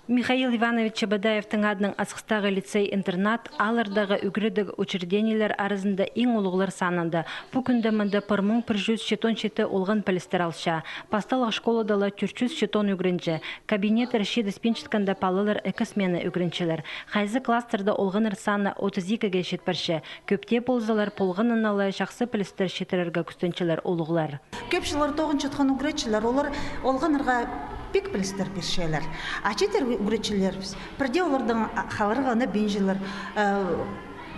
Михаил Иванович Чабадаевтың адының Асқыстағы лицей-интернат алырдағы үгірідігі учреждениялар арызында ең олығылар санынды. Бұ күнді мінді 1117 олғын пілістер алша. Пасталық школадалы 400 үгірінчі. Кабинет рішеді спенчітканда палылар экосмені үгірінчілер. Қайзы кластерді олғыныр саны 32-ге шетпірші. Көпте болзалар полғыныналы шақсы пілістер шетірерге күстенчілер олығылар. Көпшілер 9-ын үгіречілер, олар олғынырға пик білістер бершелер. Ачетер үгіречілербіз. Бірде олардың қалырғаны бенжелер.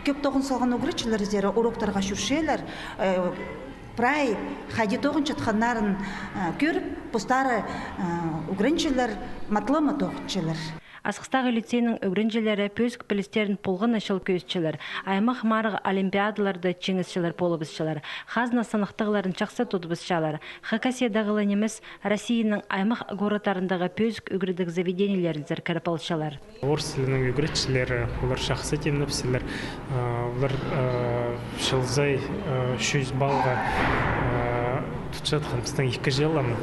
Көп тоғын салған үгіречілер зері уроктарға жүршелер. Прай хади тоғын чатқанларын көріп, бұстары үгіренчілер, матлымы тоғынчылар. Асқыстағы лицейнің өгренжелері пөзік пілістерін полғын ашыл көзчілер. Аймақ марығы олимпиадаларды чеңізшілер полыбызшылар. Хазна санықтығыларын чақсы тұтыбызшалар. Хакасиядағылы немес Россияның аймақ ғорытарындағы пөзік өгредік заведениелерін зәркәріп алшалар. Орыс тілінің өгретшілері, олар шақсы темніпсілер, олар шылзай 300 балға тұтшатқан біздің 2 жылым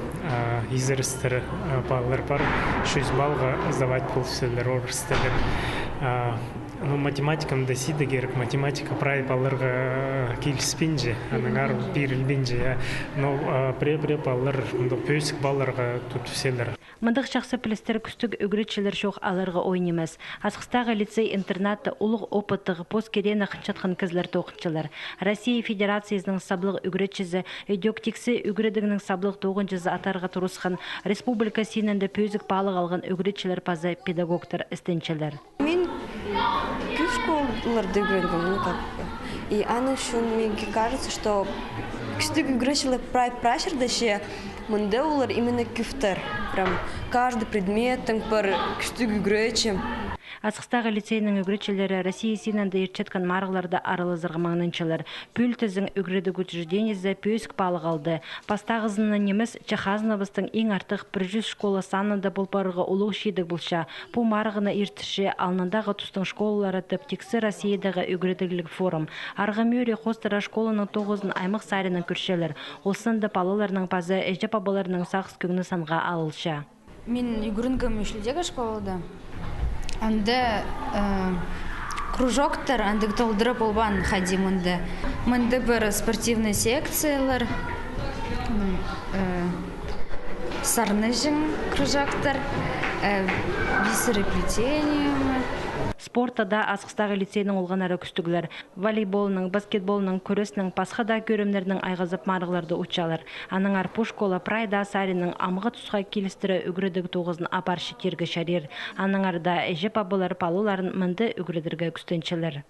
изерістері балалар бар, 300 балға сдавать полсілер орыс тілін. Математикам да сиді керек, математика прай балаларға келіспенже, аныңар берілбенже. Но пре балалар, пөсік балаларға тұтыселер. Мындық шақсы пілістер күстік үгіретшілер шоқ аларға ойнемес. Асқыстағы лицей-интернатты ұлық опыттығы поскерені қыншатқан кізлер тоқыншылар. Россия Федерациясының саблық үгіретшізі, өдектексі үгіредігінің саблық тоғыншызы атарға тұрысқан республика сенінде пөзік балық алған үгіретшілер пазы педагогтар істеншілер. Мен көп школаларды үгіредігім. И аны үшін менге кажется, что күстік үгіретшілер прашырдашы мында олар именно күфтер. Прям каждый предметтің бір күштік үгіретші. Асқыстағы лицейнің үгіретшілері Россия сенінде ерчеткен марғыларды арылы зырғымаңныншылар. Пүлтізің үгіредік учреждениесі пөсік балық алды. Пастағызының немес Чахазынабыстың ең артық 100 школа санында болпарығы олық шедік болша. Бұл марғына ертіші алнындағы тұстың школалары тіптексі Россиядағы үгіредіглік форум. Арғамөре қостыра школаның 9-ын аймақ сайрының күршелер. Осында балаларының пазы әжеп абаларының сақыз күгіні санға алылша. Мен үгірінгім үшілдегі школада. Анда кружоктар, анда толдырып олбан хадим анда. Мында бір спортивный секциялар, сарны жың кружоктар, бисереплетение. Спортада Асқыстағы лицейнің олғанары күстігілер. Волейболының, баскетболының, көресінің, пасқада көрімдерінің айғызып марғыларды ұтшалар. Аның арпу школа прайда сарының амығы тұсқа келістірі үгіредігі 9-ын апаршы тергі шарер. Аның арда әжеп абылар палуларын мінді үгіредірге күстеншілер.